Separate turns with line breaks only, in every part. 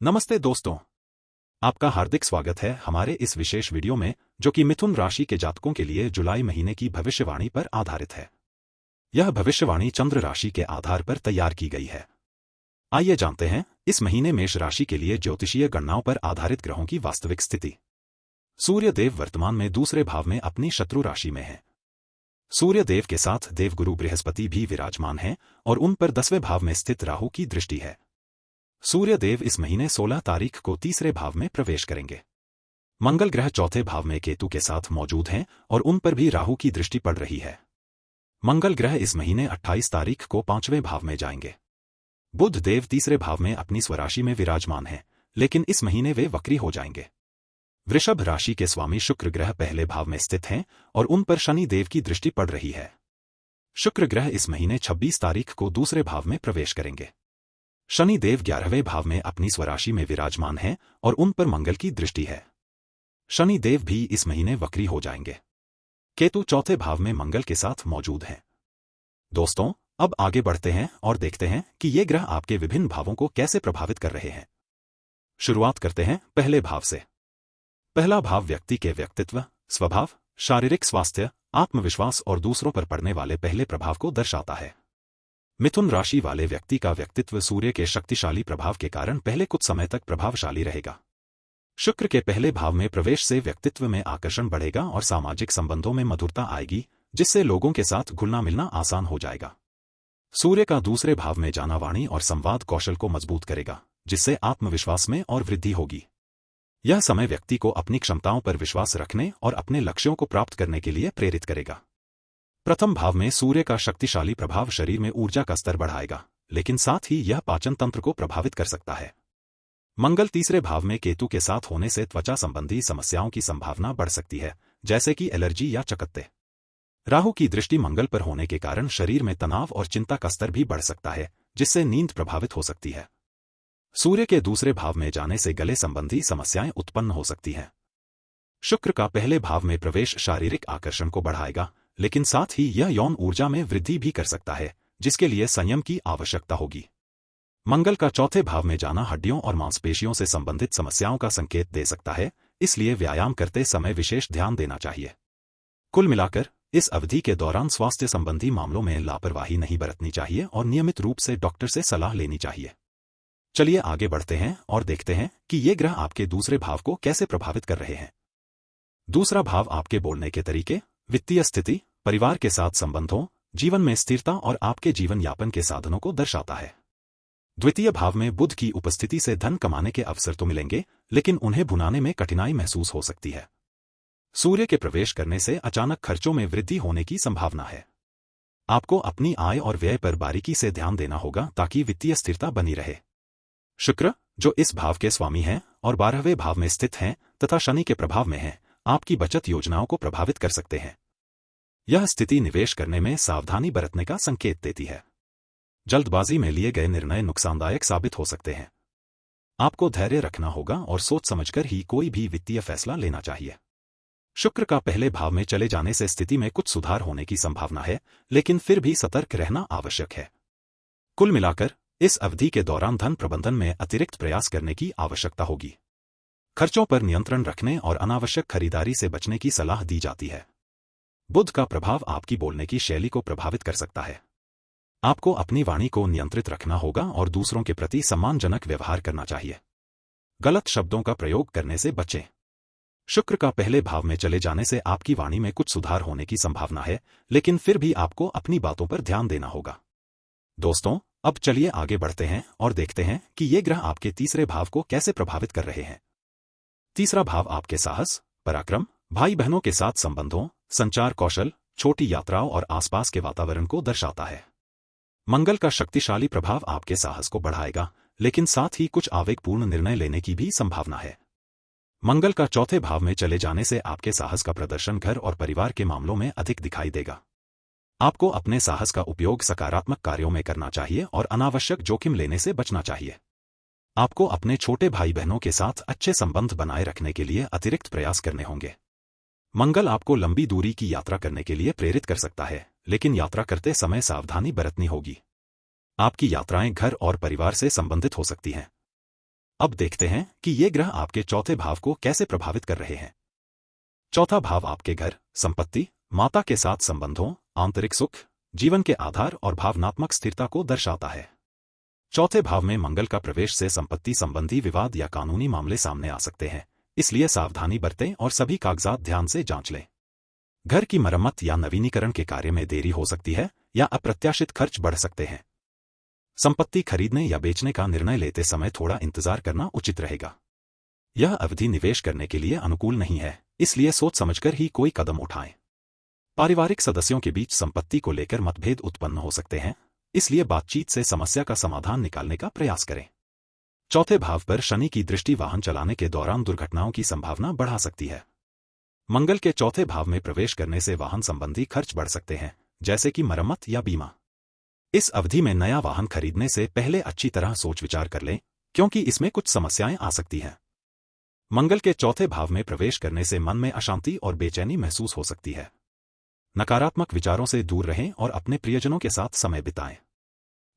नमस्ते दोस्तों, आपका हार्दिक स्वागत है हमारे इस विशेष वीडियो में, जो कि मिथुन राशि के जातकों के लिए जुलाई महीने की भविष्यवाणी पर आधारित है। यह भविष्यवाणी चंद्र राशि के आधार पर तैयार की गई है। आइए जानते हैं इस महीने मेष राशि के लिए ज्योतिषीय गणनाओं पर आधारित ग्रहों की वास्तविक स्थिति। सूर्य देव वर्तमान में दूसरे भाव में अपनी शत्रु राशि में है। सूर्य देव के साथ देवगुरु बृहस्पति भी विराजमान हैं और उन पर 10वें भाव में स्थित राहु की दृष्टि है। सूर्य देव इस महीने 16 तारीख को तीसरे भाव में प्रवेश करेंगे। मंगल ग्रह चौथे भाव में केतु के साथ मौजूद हैं और उन पर भी राहु की दृष्टि पड़ रही है। मंगल ग्रह इस महीने 28 तारीख को 5वें भाव में जाएंगे। बुध देव तीसरे भाव में अपनी स्वराशि में विराजमान हैं, लेकिन इस महीने वे वक्री हो जाएंगे। वृषभ राशि के स्वामी शुक्र ग्रह पहले भाव में स्थित हैं और उन पर शनि देव की दृष्टि पड़ रही है। शुक्र ग्रह इस महीने 26 तारीख को दूसरे भाव में प्रवेश करेंगे। शनि देव 11वें भाव में अपनी स्वराशि में विराजमान हैं और उन पर मंगल की दृष्टि है। शनि देव भी इस महीने वक्री हो जाएंगे। केतु चौथे भाव में मंगल के साथ मौजूद हैं। दोस्तों, अब आगे बढ़ते हैं और देखते हैं कि ये ग्रह आपके विभिन्न भावों को कैसे प्रभावित कर रहे हैं। शुरुआत करते हैं पहले भाव से। पहला भाव व्यक्ति के व्यक्तित्व, स्वभाव, शारीरिक स्वास्थ्य, आत्मविश्वास और दूसरों पर पड़ने वाले पहले प्रभाव को दर्शाता है। मिथुन राशि वाले व्यक्ति का व्यक्तित्व सूर्य के शक्तिशाली प्रभाव के कारण पहले कुछ समय तक प्रभावशाली रहेगा। शुक्र के पहले भाव में प्रवेश से व्यक्तित्व में आकर्षण बढ़ेगा और सामाजिक संबंधों में मधुरता आएगी, जिससे लोगों के साथ घुलना मिलना आसान हो जाएगा। सूर्य का दूसरे भाव में जाना वाणी और संवाद कौशल को मजबूत करेगा, जिससे आत्मविश्वास में और वृद्धि होगी। यह समय व्यक्ति को अपनी क्षमताओं पर विश्वास रखने और अपने लक्ष्यों को प्राप्त करने के लिए प्रेरित करेगा। प्रथम भाव में सूर्य का शक्तिशाली प्रभाव शरीर में ऊर्जा का स्तर बढ़ाएगा, लेकिन साथ ही यह पाचन तंत्र को प्रभावित कर सकता है। मंगल तीसरे भाव में केतु के साथ होने से त्वचा संबंधी समस्याओं की संभावना बढ़ सकती है, जैसे कि एलर्जी या चकत्ते। राहु की दृष्टि मंगल पर होने के कारण शरीर में तनाव और चिंता का स्तर भी बढ़ सकता है, जिससे नींद प्रभावित हो सकती है। सूर्य के दूसरे भाव में जाने से गले संबंधी समस्याएं उत्पन्न हो सकती हैं। शुक्र का पहले भाव में प्रवेश शारीरिक आकर्षण को बढ़ाएगा, लेकिन साथ ही यह यौन ऊर्जा में वृद्धि भी कर सकता है, जिसके लिए संयम की आवश्यकता होगी। मंगल का चौथे भाव में जाना हड्डियों और मांसपेशियों से संबंधित समस्याओं का संकेत दे सकता है, इसलिए व्यायाम करते समय विशेष ध्यान देना चाहिए। कुल मिलाकर इस अवधि के दौरान स्वास्थ्य संबंधी मामलों में लापरवाही नहीं बरतनी चाहिए और नियमित रूप से डॉक्टर से सलाह लेनी चाहिए। चलिए आगे बढ़ते हैं और देखते हैं कि ये ग्रह आपके दूसरे भाव को कैसे प्रभावित कर रहे हैं। दूसरा भाव आपके बोलने के तरीके, वित्तीय स्थिति, परिवार के साथ संबंधों, जीवन में स्थिरता और आपके जीवन यापन के साधनों को दर्शाता है। द्वितीय भाव में बुध की उपस्थिति से धन कमाने के अवसर तो मिलेंगे, लेकिन उन्हें भुनाने में कठिनाई महसूस हो सकती है। सूर्य के प्रवेश करने से अचानक खर्चों में वृद्धि होने की संभावना है। आपको अपनी आय और व्यय पर बारीकी से ध्यान देना होगा ताकि वित्तीय स्थिरता बनी रहे। शुक्र, जो इस भाव के स्वामी हैं और 12वें भाव में स्थित हैं तथा शनि के प्रभाव में हैं, आपकी बचत योजनाओं को प्रभावित कर सकते हैं। यह स्थिति निवेश करने में सावधानी बरतने का संकेत देती है। जल्दबाजी में लिए गए निर्णय नुकसानदायक साबित हो सकते हैं। आपको धैर्य रखना होगा और सोच समझकर ही कोई भी वित्तीय फैसला लेना चाहिए। शुक्र का पहले भाव में चले जाने से स्थिति में कुछ सुधार होने की संभावना है, लेकिन फिर भी सतर्क रहना आवश्यक है। कुल मिलाकर इस अवधि के दौरान धन प्रबंधन में अतिरिक्त प्रयास करने की आवश्यकता होगी। खर्चों पर नियंत्रण रखने और अनावश्यक खरीदारी से बचने की सलाह दी जाती है। बुध का प्रभाव आपकी बोलने की शैली को प्रभावित कर सकता है। आपको अपनी वाणी को नियंत्रित रखना होगा और दूसरों के प्रति सम्मानजनक व्यवहार करना चाहिए। गलत शब्दों का प्रयोग करने से बचें। शुक्र का पहले भाव में चले जाने से आपकी वाणी में कुछ सुधार होने की संभावना है, लेकिन फिर भी आपको अपनी बातों पर ध्यान देना होगा। दोस्तों, अब चलिए आगे बढ़ते हैं और देखते हैं कि ये ग्रह आपके तीसरे भाव को कैसे प्रभावित कर रहे हैं। तीसरा भाव आपके साहस, पराक्रम, भाई बहनों के साथ संबंधों, संचार कौशल, छोटी यात्राओं और आसपास के वातावरण को दर्शाता है। मंगल का शक्तिशाली प्रभाव आपके साहस को बढ़ाएगा, लेकिन साथ ही कुछ आवेगपूर्ण निर्णय लेने की भी संभावना है। मंगल का चौथे भाव में चले जाने से आपके साहस का प्रदर्शन घर और परिवार के मामलों में अधिक दिखाई देगा। आपको अपने साहस का उपयोग सकारात्मक कार्यों में करना चाहिए और अनावश्यक जोखिम लेने से बचना चाहिए। आपको अपने छोटे भाई बहनों के साथ अच्छे संबंध बनाए रखने के लिए अतिरिक्त प्रयास करने होंगे। मंगल आपको लंबी दूरी की यात्रा करने के लिए प्रेरित कर सकता है, लेकिन यात्रा करते समय सावधानी बरतनी होगी। आपकी यात्राएं घर और परिवार से संबंधित हो सकती हैं। अब देखते हैं कि ये ग्रह आपके चौथे भाव को कैसे प्रभावित कर रहे हैं। चौथा भाव आपके घर, संपत्ति, माता के साथ संबंधों, आंतरिक सुख, जीवन के आधार और भावनात्मक स्थिरता को दर्शाता है। चौथे भाव में मंगल का प्रवेश से संपत्ति संबंधी विवाद या कानूनी मामले सामने आ सकते हैं, इसलिए सावधानी बरतें और सभी कागजात ध्यान से जांच लें। घर की मरम्मत या नवीनीकरण के कार्य में देरी हो सकती है या अप्रत्याशित खर्च बढ़ सकते हैं। संपत्ति खरीदने या बेचने का निर्णय लेते समय थोड़ा इंतजार करना उचित रहेगा। यह अवधि निवेश करने के लिए अनुकूल नहीं है, इसलिए सोच समझकर ही कोई कदम उठाएं। पारिवारिक सदस्यों के बीच संपत्ति को लेकर मतभेद उत्पन्न हो सकते हैं, इसलिए बातचीत से समस्या का समाधान निकालने का प्रयास करें। चौथे भाव पर शनि की दृष्टि वाहन चलाने के दौरान दुर्घटनाओं की संभावना बढ़ा सकती है। मंगल के चौथे भाव में प्रवेश करने से वाहन संबंधी खर्च बढ़ सकते हैं, जैसे कि मरम्मत या बीमा। इस अवधि में नया वाहन खरीदने से पहले अच्छी तरह सोच विचार कर लें, क्योंकि इसमें कुछ समस्याएं आ सकती हैं। मंगल के चौथे भाव में प्रवेश करने से मन में अशांति और बेचैनी महसूस हो सकती है। नकारात्मक विचारों से दूर रहें और अपने प्रियजनों के साथ समय बिताएं।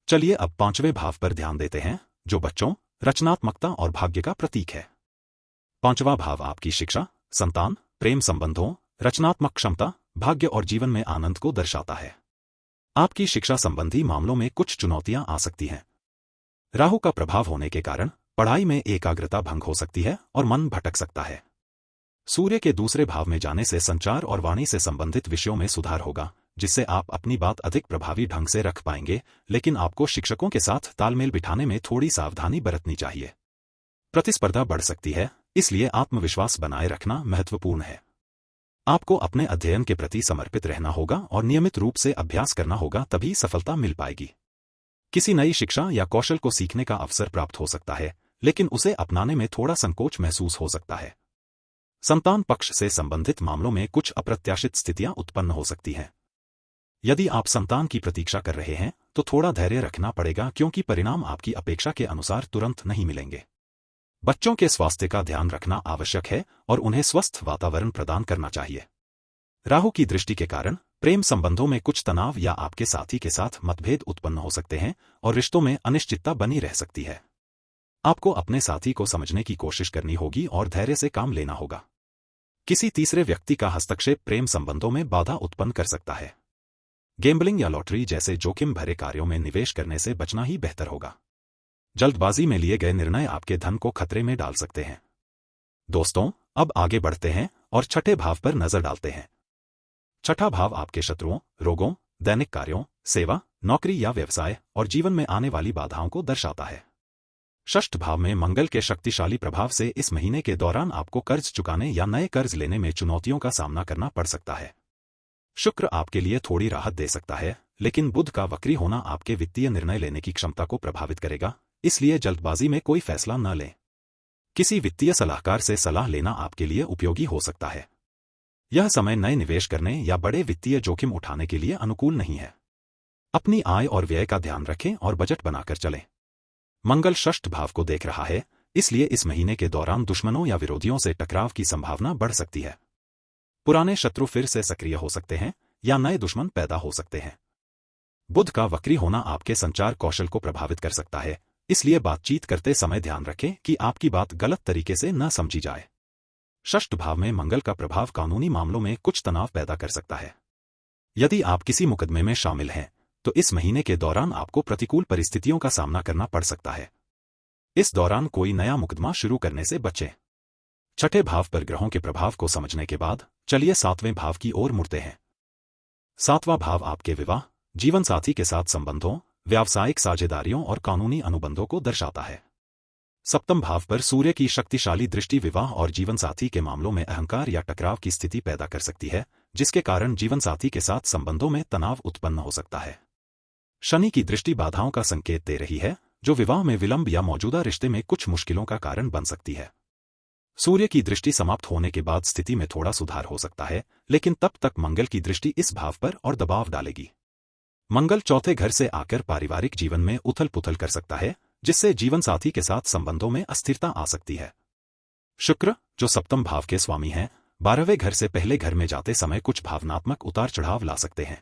चलिए अब पांचवें भाव पर ध्यान देते हैं, जो बच्चों, रचनात्मकता और भाग्य का प्रतीक है। पांचवा भाव आपकी शिक्षा, संतान, प्रेम संबंधों, रचनात्मक क्षमता, भाग्य और जीवन में आनंद को दर्शाता है। आपकी शिक्षा संबंधी मामलों में कुछ चुनौतियां आ सकती हैं। राहु का प्रभाव होने के कारण पढ़ाई में एकाग्रता भंग हो सकती है और मन भटक सकता है। सूर्य के दूसरे भाव में जाने से संचार और वाणी से संबंधित विषयों में सुधार होगा, जिससे आप अपनी बात अधिक प्रभावी ढंग से रख पाएंगे, लेकिन आपको शिक्षकों के साथ तालमेल बिठाने में थोड़ी सावधानी बरतनी चाहिए। प्रतिस्पर्धा बढ़ सकती है, इसलिए आत्मविश्वास बनाए रखना महत्वपूर्ण है। आपको अपने अध्ययन के प्रति समर्पित रहना होगा और नियमित रूप से अभ्यास करना होगा, तभी सफलता मिल पाएगी। किसी नई शिक्षा या कौशल को सीखने का अवसर प्राप्त हो सकता है, लेकिन उसे अपनाने में थोड़ा संकोच महसूस हो सकता है। संतान पक्ष से संबंधित मामलों में कुछ अप्रत्याशित स्थितियां उत्पन्न हो सकती हैं। यदि आप संतान की प्रतीक्षा कर रहे हैं, तो थोड़ा धैर्य रखना पड़ेगा, क्योंकि परिणाम आपकी अपेक्षा के अनुसार तुरंत नहीं मिलेंगे। बच्चों के स्वास्थ्य का ध्यान रखना आवश्यक है और उन्हें स्वस्थ वातावरण प्रदान करना चाहिए। राहु की दृष्टि के कारण प्रेम संबंधों में कुछ तनाव या आपके साथी के साथ मतभेद उत्पन्न हो सकते हैं और रिश्तों में अनिश्चितता बनी रह सकती है। आपको अपने साथी को समझने की कोशिश करनी होगी और धैर्य से काम लेना होगा। किसी तीसरे व्यक्ति का हस्तक्षेप प्रेम संबंधों में बाधा उत्पन्न कर सकता है। गैम्बलिंग या लॉटरी जैसे जोखिम भरे कार्यों में निवेश करने से बचना ही बेहतर होगा। जल्दबाजी में लिए गए निर्णय आपके धन को खतरे में डाल सकते हैं। दोस्तों, अब आगे बढ़ते हैं और छठे भाव पर नजर डालते हैं। छठा भाव आपके शत्रुओं, रोगों, दैनिक कार्यों, सेवा, नौकरी या व्यवसाय और जीवन में आने वाली बाधाओं को दर्शाता है। षष्ठ भाव में मंगल के शक्तिशाली प्रभाव से इस महीने के दौरान आपको कर्ज चुकाने या नए कर्ज लेने में चुनौतियों का सामना करना पड़ सकता है। शुक्र आपके लिए थोड़ी राहत दे सकता है, लेकिन बुध का वक्री होना आपके वित्तीय निर्णय लेने की क्षमता को प्रभावित करेगा, इसलिए जल्दबाजी में कोई फैसला न लें। किसी वित्तीय सलाहकार से सलाह लेना आपके लिए उपयोगी हो सकता है। यह समय नए निवेश करने या बड़े वित्तीय जोखिम उठाने के लिए अनुकूल नहीं है। अपनी आय और व्यय का ध्यान रखें और बजट बनाकर चलें। मंगल षष्ठ भाव को देख रहा है, इसलिए इस महीने के दौरान दुश्मनों या विरोधियों से टकराव की संभावना बढ़ सकती है। पुराने शत्रु फिर से सक्रिय हो सकते हैं या नए दुश्मन पैदा हो सकते हैं। बुध का वक्री होना आपके संचार कौशल को प्रभावित कर सकता है, इसलिए बातचीत करते समय ध्यान रखें कि आपकी बात गलत तरीके से न समझी जाए। षष्ठ भाव में मंगल का प्रभाव कानूनी मामलों में कुछ तनाव पैदा कर सकता है। यदि आप किसी मुकदमे में शामिल हैं, तो इस महीने के दौरान आपको प्रतिकूल परिस्थितियों का सामना करना पड़ सकता है। इस दौरान कोई नया मुकदमा शुरू करने से बचें। छठे भाव पर ग्रहों के प्रभाव को समझने के बाद चलिए सातवें भाव की ओर मुड़ते हैं। सातवां भाव आपके विवाह, जीवन साथी के साथ संबंधों, व्यावसायिक साझेदारियों और कानूनी अनुबंधों को दर्शाता है। सप्तम भाव पर सूर्य की शक्तिशाली दृष्टि विवाह और जीवन साथी के मामलों में अहंकार या टकराव की स्थिति पैदा कर सकती है, जिसके कारण जीवन साथी के साथ संबंधों में तनाव उत्पन्न हो सकता है। शनि की दृष्टि बाधाओं का संकेत दे रही है, जो विवाह में विलंब या मौजूदा रिश्ते में कुछ मुश्किलों का कारण बन सकती है। सूर्य की दृष्टि समाप्त होने के बाद स्थिति में थोड़ा सुधार हो सकता है, लेकिन तब तक मंगल की दृष्टि इस भाव पर और दबाव डालेगी। मंगल चौथे घर से आकर पारिवारिक जीवन में उथल पुथल कर सकता है, जिससे जीवन साथी के साथ संबंधों में अस्थिरता आ सकती है। शुक्र, जो सप्तम भाव के स्वामी हैं, 12वें घर से पहले घर में जाते समय कुछ भावनात्मक उतार चढ़ाव ला सकते हैं।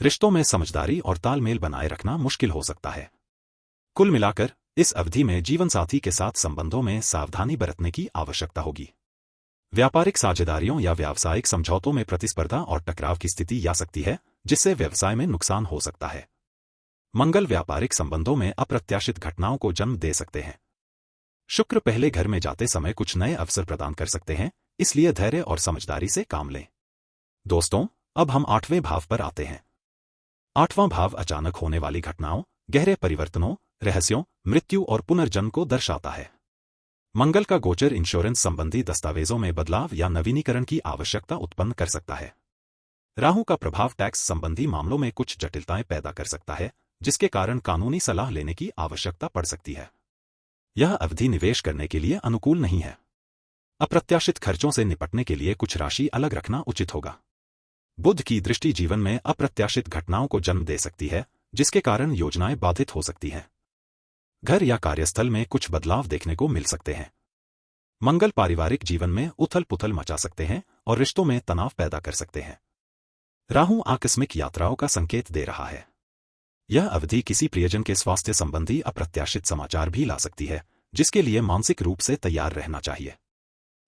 रिश्तों में समझदारी और तालमेल बनाए रखना मुश्किल हो सकता है। कुल मिलाकर इस अवधि में जीवनसाथी के साथ संबंधों में सावधानी बरतने की आवश्यकता होगी। व्यापारिक साझेदारियों या व्यावसायिक समझौतों में प्रतिस्पर्धा और टकराव की स्थिति आ सकती है, जिससे व्यवसाय में नुकसान हो सकता है। मंगल व्यापारिक संबंधों में अप्रत्याशित घटनाओं को जन्म दे सकते हैं। शुक्र पहले घर में जाते समय कुछ नए अवसर प्रदान कर सकते हैं, इसलिए धैर्य और समझदारी से काम लें। दोस्तों, अब हम 8वें भाव पर आते हैं। 8वां भाव अचानक होने वाली घटनाओं, गहरे परिवर्तनों, रहस्यों, मृत्यु और पुनर्जन्म को दर्शाता है। मंगल का गोचर इंश्योरेंस संबंधी दस्तावेजों में बदलाव या नवीनीकरण की आवश्यकता उत्पन्न कर सकता है। राहु का प्रभाव टैक्स संबंधी मामलों में कुछ जटिलताएं पैदा कर सकता है, जिसके कारण कानूनी सलाह लेने की आवश्यकता पड़ सकती है। यह अवधि निवेश करने के लिए अनुकूल नहीं है। अप्रत्याशित खर्चों से निपटने के लिए कुछ राशि अलग रखना उचित होगा। बुध की दृष्टि जीवन में अप्रत्याशित घटनाओं को जन्म दे सकती है, जिसके कारण योजनाएं बाधित हो सकती हैं। घर या कार्यस्थल में कुछ बदलाव देखने को मिल सकते हैं। मंगल पारिवारिक जीवन में उथल-पुथल मचा सकते हैं और रिश्तों में तनाव पैदा कर सकते हैं। राहु आकस्मिक यात्राओं का संकेत दे रहा है। यह अवधि किसी प्रियजन के स्वास्थ्य संबंधी अप्रत्याशित समाचार भी ला सकती है, जिसके लिए मानसिक रूप से तैयार रहना चाहिए।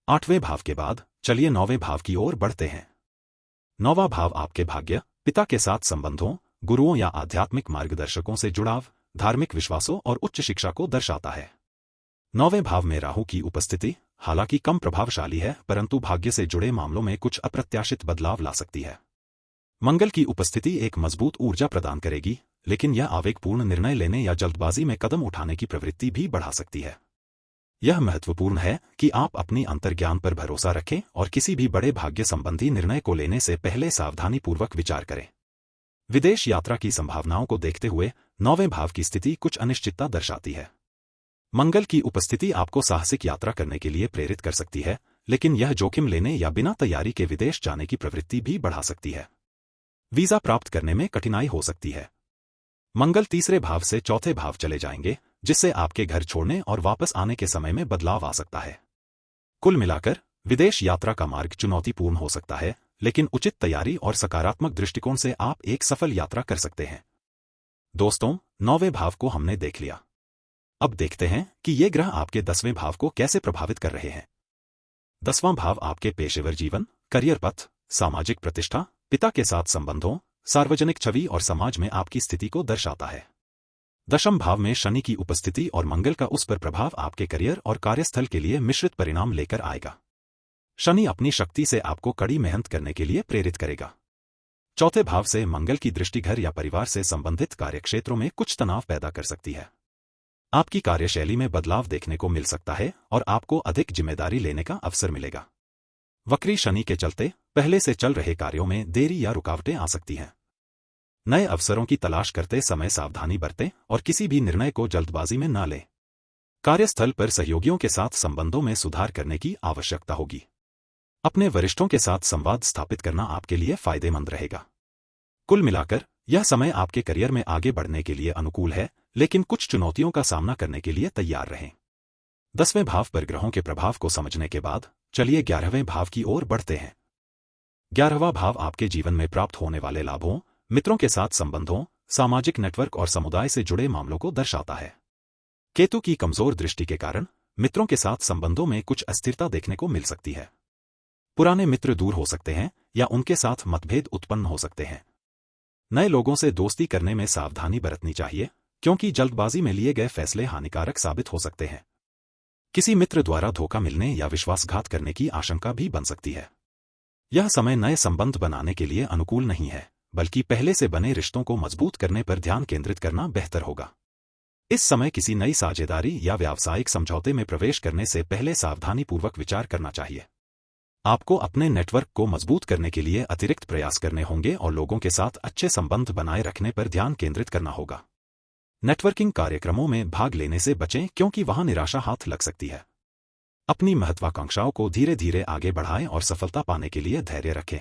8वें भाव के बाद चलिए 9वें भाव की ओर बढ़ते हैं। 9वां भाव आपके भाग्य, पिता के साथ संबंधों, गुरुओं या आध्यात्मिक मार्गदर्शकों से जुड़ाव, धार्मिक विश्वासों और उच्च शिक्षा को दर्शाता है। 9वें भाव में राहु की उपस्थिति हालांकि कम प्रभावशाली है, परंतु भाग्य से जुड़े मामलों में कुछ अप्रत्याशित बदलाव ला सकती है। मंगल की उपस्थिति एक मजबूत ऊर्जा प्रदान करेगी, लेकिन यह आवेगपूर्ण निर्णय लेने या जल्दबाजी में कदम उठाने की प्रवृत्ति भी बढ़ा सकती है। यह महत्वपूर्ण है कि आप अपनी अंतर्ज्ञान पर भरोसा रखें और किसी भी बड़े भाग्य संबंधी निर्णय को लेने से पहले सावधानीपूर्वक विचार करें। विदेश यात्रा की संभावनाओं को देखते हुए 9वें भाव की स्थिति कुछ अनिश्चितता दर्शाती है। मंगल की उपस्थिति आपको साहसिक यात्रा करने के लिए प्रेरित कर सकती है, लेकिन यह जोखिम लेने या बिना तैयारी के विदेश जाने की प्रवृत्ति भी बढ़ा सकती है। वीजा प्राप्त करने में कठिनाई हो सकती है। मंगल तीसरे भाव से चौथे भाव चले जाएंगे, जिससे आपके घर छोड़ने और वापस आने के समय में बदलाव आ सकता है। कुल मिलाकर विदेश यात्रा का मार्ग चुनौतीपूर्ण हो सकता है, लेकिन उचित तैयारी और सकारात्मक दृष्टिकोण से आप एक सफल यात्रा कर सकते हैं। दोस्तों, 9वें भाव को हमने देख लिया। अब देखते हैं कि ये ग्रह आपके 10वें भाव को कैसे प्रभावित कर रहे हैं। 10वां भाव आपके पेशेवर जीवन, करियर पथ, सामाजिक प्रतिष्ठा, पिता के साथ संबंधों, सार्वजनिक छवि और समाज में आपकी स्थिति को दर्शाता है। 10वें भाव में शनि की उपस्थिति और मंगल का उस पर प्रभाव आपके करियर और कार्यस्थल के लिए मिश्रित परिणाम लेकर आएगा। शनि अपनी शक्ति से आपको कड़ी मेहनत करने के लिए प्रेरित करेगा। चौथे भाव से मंगल की दृष्टि घर या परिवार से संबंधित कार्यक्षेत्रों में कुछ तनाव पैदा कर सकती है। आपकी कार्यशैली में बदलाव देखने को मिल सकता है और आपको अधिक जिम्मेदारी लेने का अवसर मिलेगा। वक्री शनि के चलते पहले से चल रहे कार्यों में देरी या रुकावटें आ सकती हैं। नए अवसरों की तलाश करते समय सावधानी बरतें और किसी भी निर्णय को जल्दबाजी में न लें। कार्यस्थल पर सहयोगियों के साथ संबंधों में सुधार करने की आवश्यकता होगी। अपने वरिष्ठों के साथ संवाद स्थापित करना आपके लिए फायदेमंद रहेगा। कुल मिलाकर यह समय आपके करियर में आगे बढ़ने के लिए अनुकूल है, लेकिन कुछ चुनौतियों का सामना करने के लिए तैयार रहें। 10वें भाव पर ग्रहों के प्रभाव को समझने के बाद चलिए 11वें भाव की ओर बढ़ते हैं। 11वां भाव आपके जीवन में प्राप्त होने वाले लाभों, मित्रों के साथ संबंधों, सामाजिक नेटवर्क और समुदाय से जुड़े मामलों को दर्शाता है। केतु की कमजोर दृष्टि के कारण मित्रों के साथ संबंधों में कुछ अस्थिरता देखने को मिल सकती है। पुराने मित्र दूर हो सकते हैं या उनके साथ मतभेद उत्पन्न हो सकते हैं। नए लोगों से दोस्ती करने में सावधानी बरतनी चाहिए, क्योंकि जल्दबाजी में लिए गए फैसले हानिकारक साबित हो सकते हैं। किसी मित्र द्वारा धोखा मिलने या विश्वासघात करने की आशंका भी बन सकती है। यह समय नए संबंध बनाने के लिए अनुकूल नहीं है, बल्कि पहले से बने रिश्तों को मजबूत करने पर ध्यान केंद्रित करना बेहतर होगा। इस समय किसी नई साझेदारी या व्यावसायिक समझौते में प्रवेश करने से पहले सावधानीपूर्वक विचार करना चाहिए। आपको अपने नेटवर्क को मजबूत करने के लिए अतिरिक्त प्रयास करने होंगे और लोगों के साथ अच्छे संबंध बनाए रखने पर ध्यान केंद्रित करना होगा। नेटवर्किंग कार्यक्रमों में भाग लेने से बचें, क्योंकि वहां निराशा हाथ लग सकती है। अपनी महत्वाकांक्षाओं को धीरे धीरे आगे बढ़ाएं और सफलता पाने के लिए धैर्य रखें।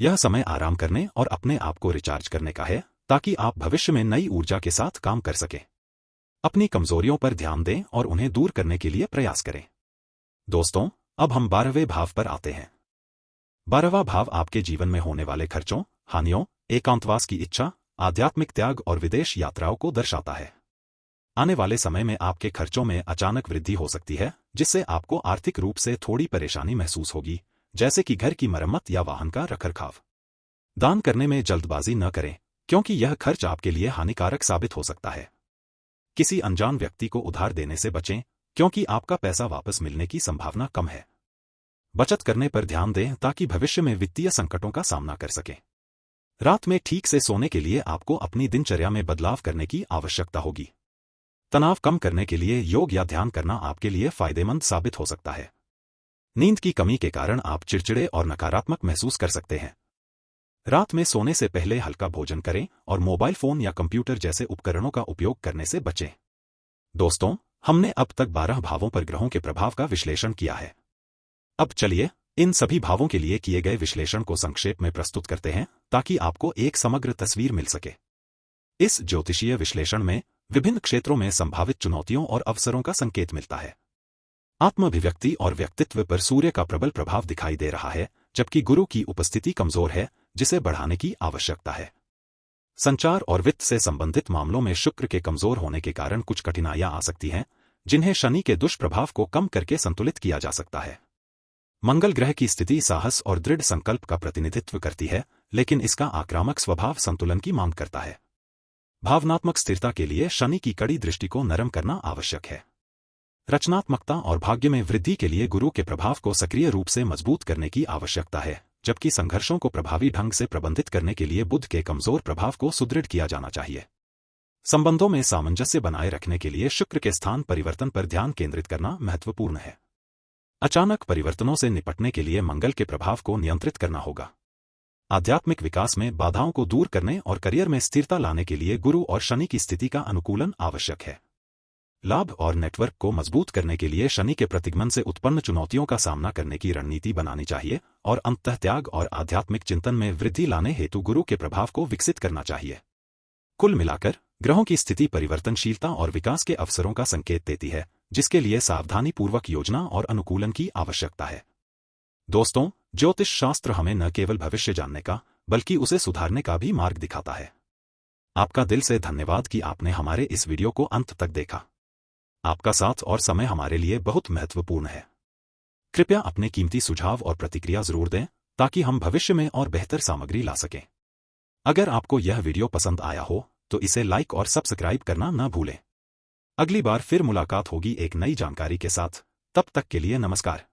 यह समय आराम करने और अपने आप को रिचार्ज करने का है, ताकि आप भविष्य में नई ऊर्जा के साथ काम कर सकें। अपनी कमजोरियों पर ध्यान दें और उन्हें दूर करने के लिए प्रयास करें। दोस्तों, अब हम 12वें भाव पर आते हैं। 12वां भाव आपके जीवन में होने वाले खर्चों, हानियों, एकांतवास की इच्छा, आध्यात्मिक त्याग और विदेश यात्राओं को दर्शाता है। आने वाले समय में आपके खर्चों में अचानक वृद्धि हो सकती है, जिससे आपको आर्थिक रूप से थोड़ी परेशानी महसूस होगी, जैसे कि घर की मरम्मत या वाहन का रखरखाव। दान करने में जल्दबाजी न करें, क्योंकि यह खर्च आपके लिए हानिकारक साबित हो सकता है। किसी अनजान व्यक्ति को उधार देने से बचें, क्योंकि आपका पैसा वापस मिलने की संभावना कम है। बचत करने पर ध्यान दें ताकि भविष्य में वित्तीय संकटों का सामना कर सकें। रात में ठीक से सोने के लिए आपको अपनी दिनचर्या में बदलाव करने की आवश्यकता होगी। तनाव कम करने के लिए योग या ध्यान करना आपके लिए फायदेमंद साबित हो सकता है। नींद की कमी के कारण आप चिड़चिड़े और नकारात्मक महसूस कर सकते हैं। रात में सोने से पहले हल्का भोजन करें और मोबाइल फोन या कंप्यूटर जैसे उपकरणों का उपयोग करने से बचें। दोस्तों, हमने अब तक 12 भावों पर ग्रहों के प्रभाव का विश्लेषण किया है। अब चलिए इन सभी भावों के लिए किए गए विश्लेषण को संक्षेप में प्रस्तुत करते हैं, ताकि आपको एक समग्र तस्वीर मिल सके। इस ज्योतिषीय विश्लेषण में विभिन्न क्षेत्रों में संभावित चुनौतियों और अवसरों का संकेत मिलता है। आत्माभिव्यक्ति और व्यक्तित्व पर सूर्य का प्रबल प्रभाव दिखाई दे रहा है, जबकि गुरु की उपस्थिति कमजोर है, जिसे बढ़ाने की आवश्यकता है। संचार और वित्त से संबंधित मामलों में शुक्र के कमजोर होने के कारण कुछ कठिनाइयां आ सकती हैं, जिन्हें शनि के दुष्प्रभाव को कम करके संतुलित किया जा सकता है। मंगल ग्रह की स्थिति साहस और दृढ़ संकल्प का प्रतिनिधित्व करती है, लेकिन इसका आक्रामक स्वभाव संतुलन की मांग करता है। भावनात्मक स्थिरता के लिए शनि की कड़ी दृष्टि को नरम करना आवश्यक है। रचनात्मकता और भाग्य में वृद्धि के लिए गुरु के प्रभाव को सक्रिय रूप से मजबूत करने की आवश्यकता है, जबकि संघर्षों को प्रभावी ढंग से प्रबंधित करने के लिए बुध के कमजोर प्रभाव को सुदृढ़ किया जाना चाहिए। संबंधों में सामंजस्य बनाए रखने के लिए शुक्र के स्थान परिवर्तन पर ध्यान केंद्रित करना महत्वपूर्ण है। अचानक परिवर्तनों से निपटने के लिए मंगल के प्रभाव को नियंत्रित करना होगा। आध्यात्मिक विकास में बाधाओं को दूर करने और करियर में स्थिरता लाने के लिए गुरु और शनि की स्थिति का अनुकूलन आवश्यक है। लाभ और नेटवर्क को मजबूत करने के लिए शनि के प्रतिगमन से उत्पन्न चुनौतियों का सामना करने की रणनीति बनानी चाहिए और अंततः त्याग और आध्यात्मिक चिंतन में वृद्धि लाने हेतु गुरु के प्रभाव को विकसित करना चाहिए। कुल मिलाकर ग्रहों की स्थिति परिवर्तनशीलता और विकास के अवसरों का संकेत देती है, जिसके लिए सावधानीपूर्वक योजना और अनुकूलन की आवश्यकता है। दोस्तों, ज्योतिष शास्त्र हमें न केवल भविष्य जानने का, बल्कि उसे सुधारने का भी मार्ग दिखाता है। आपका दिल से धन्यवाद कि आपने हमारे इस वीडियो को अंत तक देखा। आपका साथ और समय हमारे लिए बहुत महत्वपूर्ण है। कृपया अपने कीमती सुझाव और प्रतिक्रिया जरूर दें, ताकि हम भविष्य में और बेहतर सामग्री ला सकें। अगर आपको यह वीडियो पसंद आया हो, तो इसे लाइक और सब्सक्राइब करना न भूलें। अगली बार फिर मुलाकात होगी एक नई जानकारी के साथ। तब तक के लिए नमस्कार।